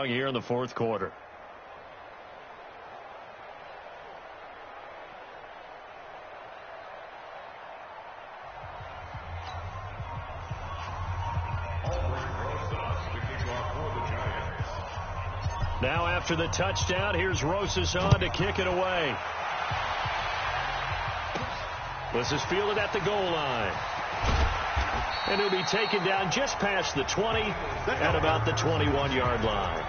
along here in the fourth quarter. Now after the touchdown, here's Rosas on to kick it away. This is fielded at the goal line. And he'll be taken down just past the 20 at about the 21-yard line.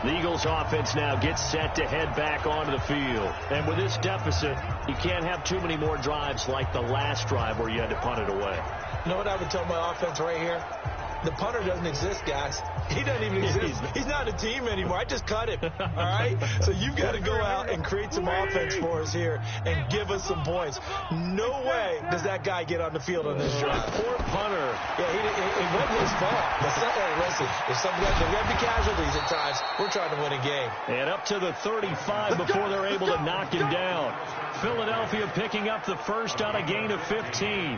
The Eagles offense now gets set to head back onto the field. And with this deficit, you can't have too many more drives like the last drive where you had to punt it away. You know what I would tell my offense right here? The punter doesn't exist, guys. He doesn't even exist. He's not a team anymore. I just cut him, all right? So you've got to go out and create some offense for us here and give us some points. No way does that guy get on the field on this drive. Poor punter. Yeah, it wasn't his fault. But hey, listen, if something like there got to be casualties at times, we're trying to win a game. And up to the 35 before they're able to knock him down. Philadelphia picking up the first on a gain of 15.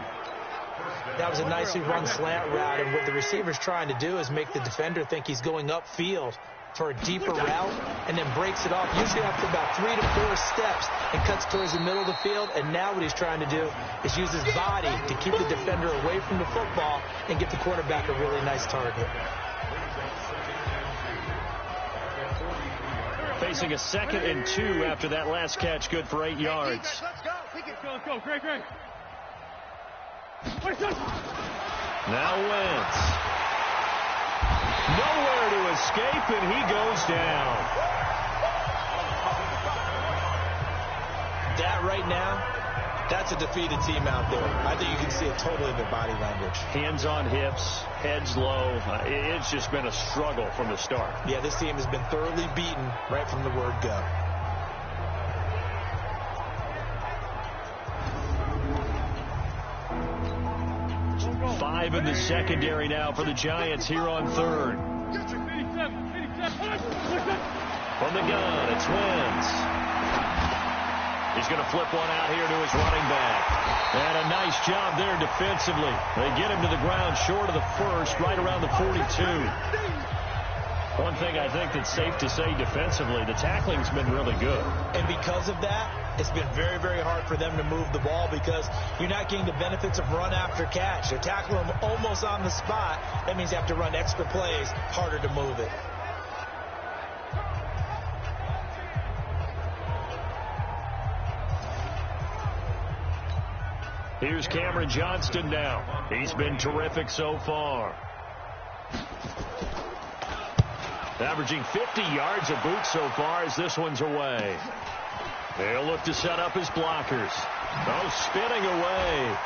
That was a nicely run slant route, and what the receiver's trying to do is make the defender think he's going upfield for a deeper route and then breaks it off, usually after about 3 to 4 steps, and cuts towards the middle of the field. And now what he's trying to do is use his body to keep the defender away from the football and get the quarterback a really nice target. Facing a 2nd and 2 after that last catch, good for 8 yards. Let's go. Great. Now Wentz. Nowhere to escape, and he goes down. That right now, that's a defeated team out there. I think you can see it totally in their body language. Hands on hips, heads low. It's just been a struggle from the start. Yeah, this team has been thoroughly beaten right from the word go. Five in the secondary now for the Giants here on third. From the gun, it's Wentz. He's going to flip one out here to his running back. And a nice job there defensively. They get him to the ground short of the first, right around the 42. One thing I think that's safe to say defensively, the tackling's been really good. And because of that, it's been very, very hard for them to move the ball because you're not getting the benefits of run after catch. They're tackling them almost on the spot. That means you have to run extra plays, harder to move it. Here's Cameron Johnston now. He's been terrific so far. Averaging 50 yards a boot so far as this one's away. They'll look to set up his blockers. Oh, spinning away.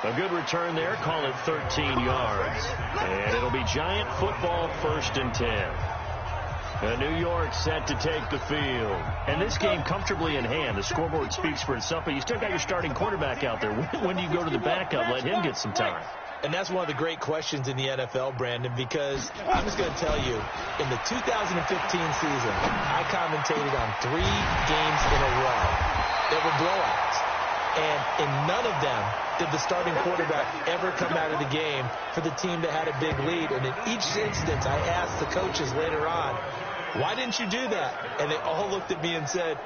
A good return there. Call it 13 yards. And it'll be Giant football 1st and 10. And New York set to take the field. And this game comfortably in hand. The scoreboard speaks for itself, but you still got your starting quarterback out there. When do you go to the backup? Let him get some time. And that's one of the great questions in the NFL, Brandon, because I'm just going to tell you, in the 2015 season, I commentated on 3 games in a row that were blowouts. And in none of them did the starting quarterback ever come out of the game for the team that had a big lead. And in each instance, I asked the coaches later on, why didn't you do that? And they all looked at me and said,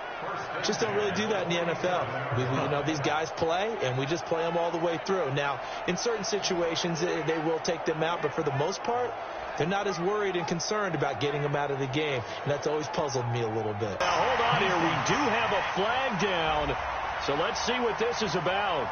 just don't really do that in the NFL. You know, these guys play, and we just play them all the way through. Now, in certain situations, they will take them out, but for the most part, they're not as worried and concerned about getting them out of the game. And that's always puzzled me a little bit. Now, hold on here. We do have a flag down, so let's see what this is about.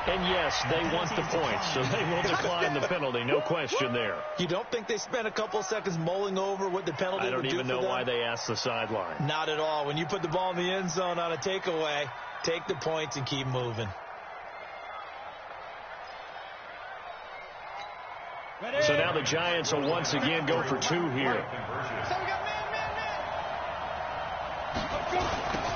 And yes, they want the points, so they will decline the penalty. No question there. You don't think they spent a couple seconds mulling over what the penalty would do for them? I don't even know why they asked the sideline. Not at all. When you put the ball in the end zone on a takeaway, take the points and keep moving. So now the Giants will once again go for 2 here.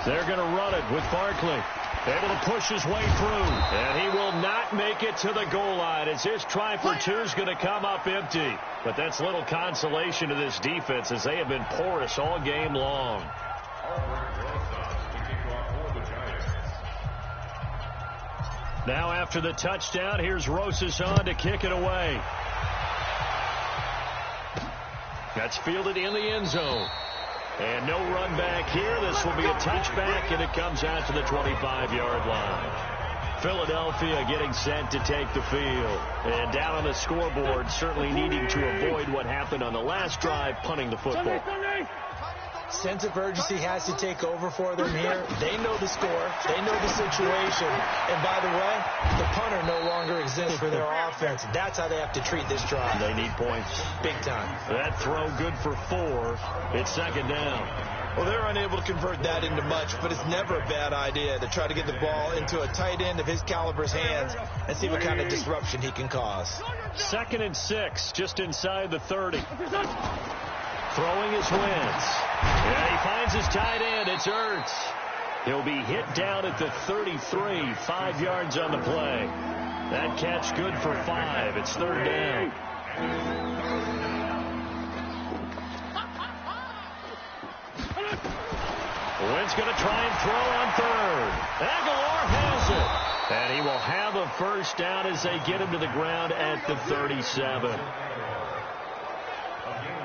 They're going to run it with Barkley. Able to push his way through. And he will not make it to the goal line as his try for 2 is going to come up empty. But that's little consolation to this defense as they have been porous all game long. Now after the touchdown, here's Rosas on to kick it away. That's fielded in the end zone. And no run back here. This will be a touchback, and it comes out to the 25-yard line. Philadelphia getting set to take the field. And down on the scoreboard, certainly needing to avoid what happened on the last drive, punting the football. Sense of urgency has to take over for them here. They know the score. They know the situation. And by the way, the punter no longer exists for their offense. That's how they have to treat this drive. They need points. Big time. That throw good for 4. It's second down. Well, they're unable to convert that into much, but it's never a bad idea to try to get the ball into a tight end of his caliber's hands and see what kind of disruption he can cause. 2nd and 6, just inside the 30. Throwing his Wentz. And he finds his tight end. It's Ertz. He'll be hit down at the 33, 5 yards on the play. That catch good for 5. It's 3rd down. Wentz going to try and throw on 3rd. Aguilar has it. And he will have a first down as they get him to the ground at the 37.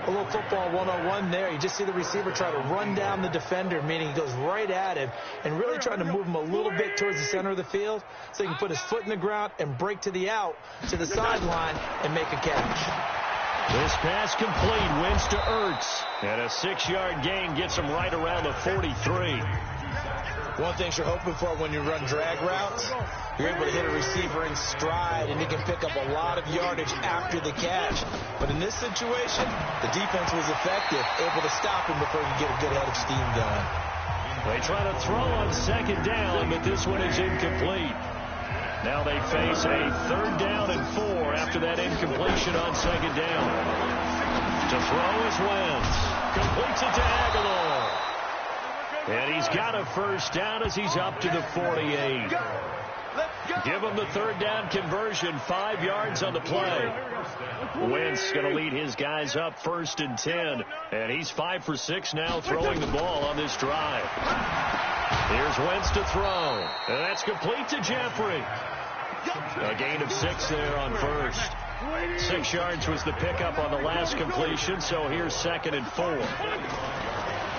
A little football 101 there. You just see the receiver try to run down the defender, meaning he goes right at him and really trying to move him a little bit towards the center of the field so he can put his foot in the ground and break to the out, to the sideline, and make a catch. This pass complete. Wins to Ertz. And a 6-yard gain gets him right around the 43. One thing you're hoping for when you run drag routes, you're able to hit a receiver in stride, and he can pick up a lot of yardage after the catch. But in this situation, the defense was effective, able to stop him before he could get a good head of steam going. They try to throw on 2nd down, but this one is incomplete. Now they face a 3rd down and 4 after that incompletion on 2nd down. To throw is Wentz. Completes it to Aguilar. And he's got a first down as he's up to the 48. Give him the 3rd down conversion, 5 yards on the play. Wentz going to lead his guys up 1st and 10. And he's 5 for 6 now throwing the ball on this drive. Here's Wentz to throw. And that's complete to Jeffrey. A gain of 6 there on 1st. 6 yards was the pickup on the last completion, so here's 2nd and 4.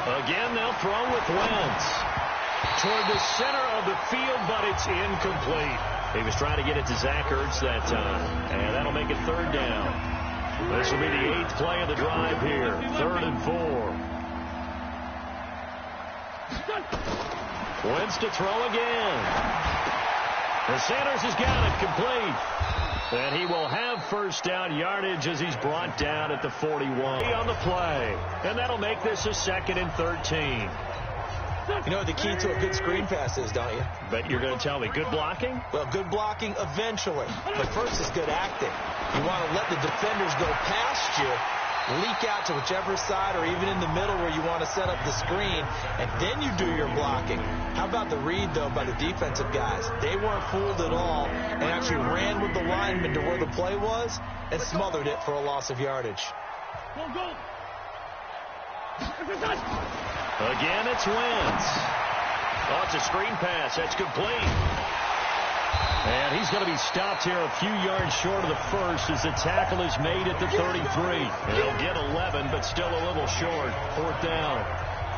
Again, they'll throw with Wentz. Toward the center of the field, but it's incomplete. He was trying to get it to Zach Ertz that time, and that'll make it 3rd down. This will be the 8th play of the drive here, 3rd and 4. Wentz to throw again. The Sanders has got it complete. And he will have first down yardage as he's brought down at the 41 on the play. And that'll make this a 2nd and 13. You know what the key to a good screen pass is, don't you? But you're going to tell me, good blocking? Well, good blocking eventually. But first is good acting. You want to let the defenders go past you, leak out to whichever side or even in the middle where you want to set up the screen, and then you do your blocking. How about the read, though, by the defensive guys? They weren't fooled at all and actually ran with the lineman to where the play was and smothered it for a loss of yardage. Go. Again, it's Wentz. Oh, it's a screen pass. That's complete. And he's going to be stopped here a few yards short of the first as the tackle is made at the 33. He'll get 11, but still a little short. 4th down.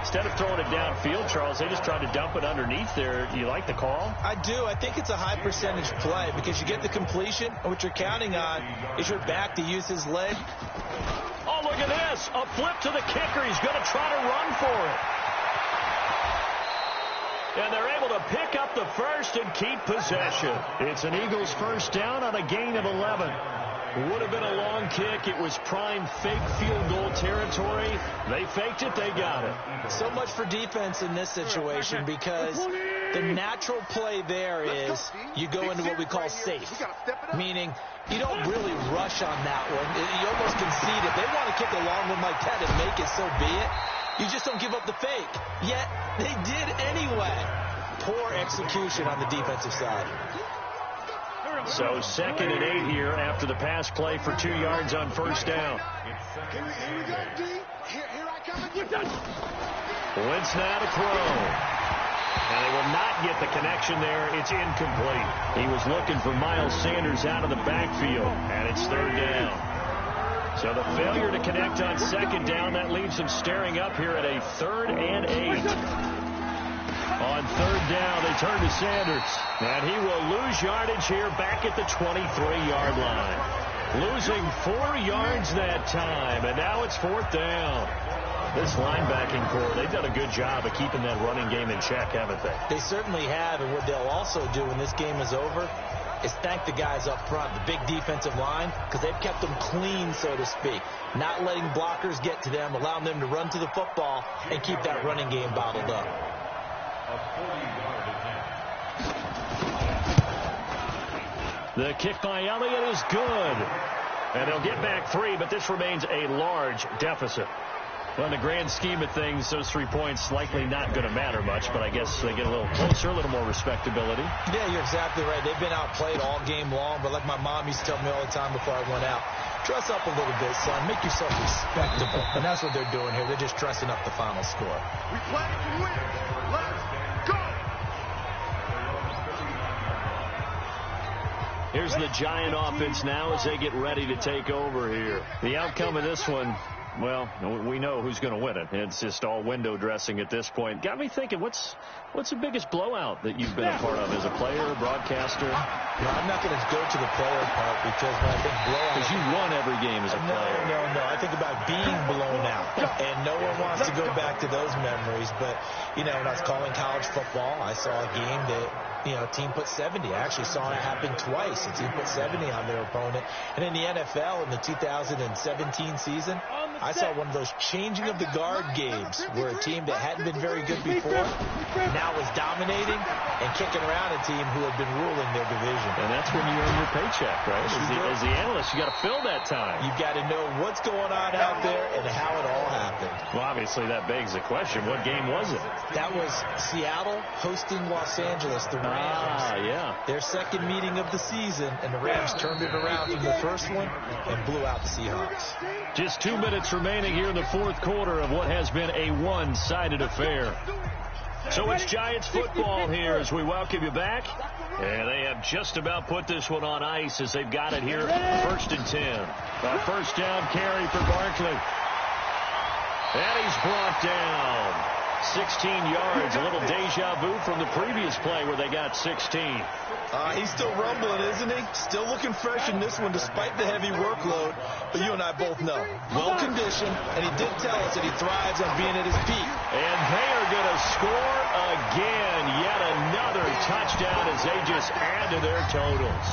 Instead of throwing it downfield, Charles, they just tried to dump it underneath there. Do you like the call? I do. I think it's a high percentage play because you get the completion, and what you're counting on is your back to use his leg. Oh, look at this. A flip to the kicker. He's going to try to run for it. And they're able to pick up the first and keep possession. It's an Eagles first down on a gain of 11. Would have been a long kick. It was prime fake field goal territory. They faked it. They got it. So much for defense in this situation because the natural play there is you go into what we call safe, meaning you don't really rush on that one. You almost concede it. They want to kick a long one like that and make it, so be it. You just don't give up the fake. Yet they did anyway. Poor execution on the defensive side. So 2nd and 8 here after the pass play for 2 yards on first down. Wentz now to throw. And they will not get the connection there. It's incomplete. He was looking for Miles Sanders out of the backfield, and it's third down. So the failure to connect on second down, that leaves them staring up here at a 3rd and 8. On third down, they turn to Sanders, and he will lose yardage here back at the 23-yard line. Losing 4 yards that time, and now it's 4th down. This linebacking core, they've done a good job of keeping that running game in check, haven't they? They certainly have, and what they'll also do when this game is over is thank the guys up front, the big defensive line, because they've kept them clean, so to speak. Not letting blockers get to them, allowing them to run to the football and keep that running game bottled up. The kick by Elliott is good. And they'll get back 3, but this remains a large deficit. Well, in the grand scheme of things, those 3 points likely not going to matter much, but I guess they get a little closer, a little more respectability. Yeah, you're exactly right. They've been outplayed all game long, but like my mom used to tell me all the time before I went out, dress up a little bit, son. Make yourself respectable. And that's what they're doing here. They're just dressing up the final score. We play to win. Let's go. Here's the Giant offense now as they get ready to take over here. The outcome of this one, well, we know who's going to win it. It's just all window dressing at this point. Got me thinking, what's the biggest blowout that you've been a part of as a player, broadcaster? No, I'm not going to go to the player part because when I think blowout... Because you won every game as a player. No. I think about being blown out. And no one wants to go back to those memories. But, you know, when I was calling college football, I saw a game that, you know, a team put 70. I actually saw it happen twice. A team put 70 on their opponent. And in the NFL, in the 2017 season, I saw one of those changing of the guard games where a team that hadn't been very good before now was dominating and kicking around a team who had been ruling their division. And that's when you earn your paycheck, right? As the analyst, you got to fill that time. You've got to know what's going on out there and how it all happened. Well, obviously that begs the question, what game was it? That was Seattle hosting Los Angeles, the Rams. Yeah. Their second meeting of the season, and the Rams turned it around from the first one and blew out the Seahawks. Just 2 minutes remaining here in the fourth quarter of what has been a one-sided affair. So it's Giants football here as we welcome you back. And they have just about put this one on ice as they've got it here, 1st and 10. A first down carry for Barkley. And he's brought down. 16 yards, a little deja vu from the previous play where they got 16. He's still rumbling, isn't he? Still looking fresh in this one despite the heavy workload. But you and I both know, well-conditioned, and he did tell us that he thrives on being at his peak. And they are going to score again. Yet another touchdown as they just add to their totals.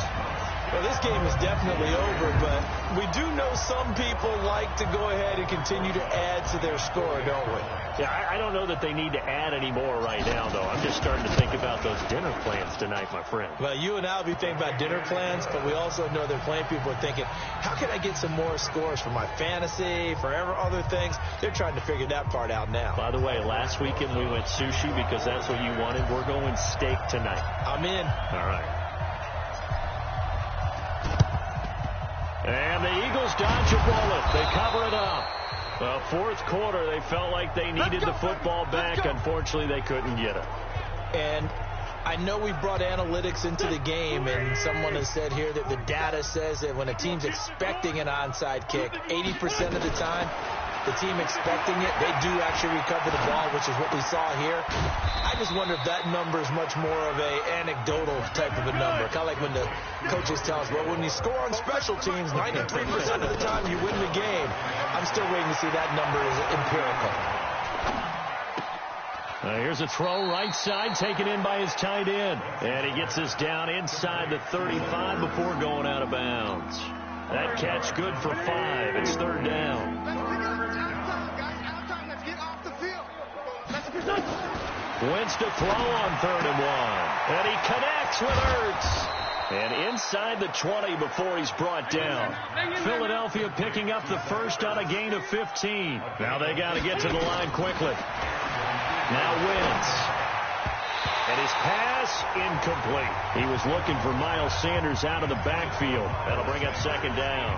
Well, this game is definitely over, but we do know some people like to go ahead and continue to add to their score, don't we? Yeah, I don't know that they need to add any more right now, though. I'm just starting to think about those dinner plans tonight, my friend. Well, you and I will be thinking about dinner plans, but we also know that plenty of people are thinking, how can I get some more scores for my fantasy, for other things? They're trying to figure that part out now. By the way, last weekend we went sushi because that's what you wanted. We're going steak tonight. I'm in. All right. And the Eagles dodge a bullet. They cover it up. Well, fourth quarter, they felt like they needed the football back. Unfortunately, they couldn't get it. And I know we brought analytics into the game, and someone has said here that the data says that when a team's expecting an onside kick, 80% of the time, the team expecting it, they do actually recover the ball, which is what we saw here. I just wonder if that number is much more of a anecdotal type of a number. Kind of like when the coaches tell us, well, when you score on special teams, 93% of the time you win the game. I'm still waiting to see that number is empirical. Here's a throw right side, taken in by his tight end. And he gets this down inside the 35 before going out of bounds. That catch good for 5. It's third down. Wins to throw on 3rd and 1. And he connects with Ertz. And inside the 20 before he's brought down. Philadelphia picking up the first on a gain of 15. Now they got to get to the line quickly. Now Wentz. And his pass incomplete. He was looking for Miles Sanders out of the backfield. That'll bring up 2nd down.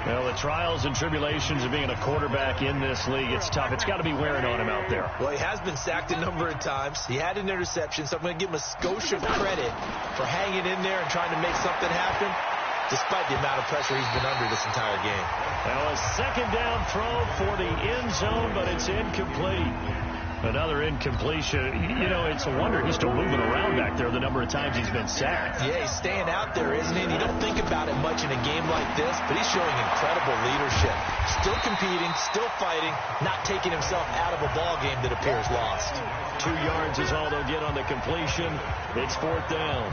Well, the trials and tribulations of being a quarterback in this league, it's tough. It's got to be wearing on him out there. Well, he has been sacked a number of times. He had an interception, so I'm going to give him a skosh of credit for hanging in there and trying to make something happen, despite the amount of pressure he's been under this entire game. Now a second down throw for the end zone, but it's incomplete. Another incompletion. You know, it's a wonder he's still moving around back there the number of times he's been sacked. Yeah, he's staying out there, isn't he? And you don't think about it much in a game like this, but he's showing incredible leadership. Still competing, still fighting, not taking himself out of a ball game that appears lost. 2 yards is all they'll get on the completion. It's 4th down.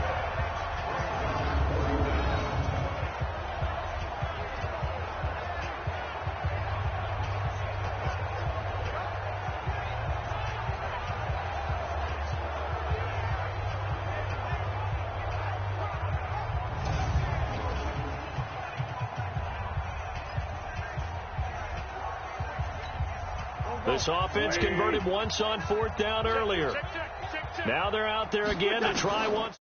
This offense converted once on 4th down earlier. Now they're out there again to try once.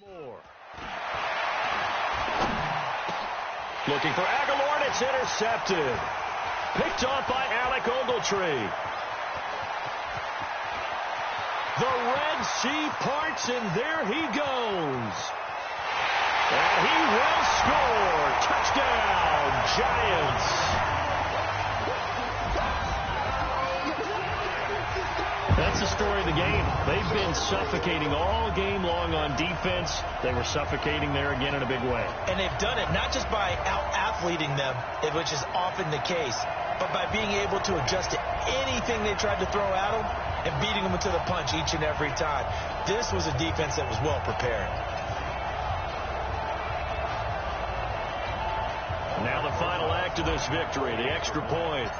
More. Looking for Aguilar, and it's intercepted. Picked off by Alec Ogletree. The Red Sea parts, and there he goes. And he will score. Touchdown, Giants. That's the story of the game. They've been suffocating all game long on defense. They were suffocating there again in a big way. And they've done it not just by out-athleting them, which is often the case, but by being able to adjust to anything they tried to throw at them and beating them to the punch each and every time. This was a defense that was well prepared. Now the final act of this victory, the extra point.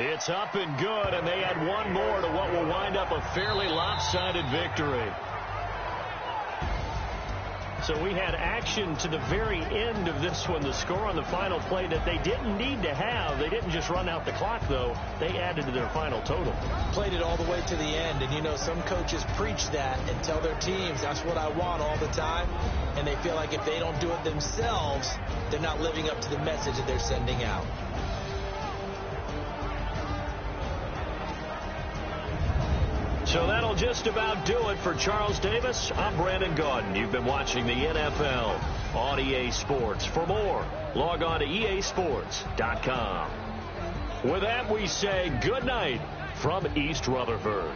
It's up and good, and they add one more to what will wind up a fairly lopsided victory. So we had action to the very end of this one, the score on the final play that they didn't need to have. They didn't just run out the clock, though. They added to their final total. Played it all the way to the end, and you know some coaches preach that and tell their teams, that's what I want all the time, and they feel like if they don't do it themselves, they're not living up to the message that they're sending out. So that'll just about do it for Charles Davis. I'm Brandon Gaudin. You've been watching the NFL on EA Sports. For more, log on to easports.com. With that, we say good night from East Rutherford.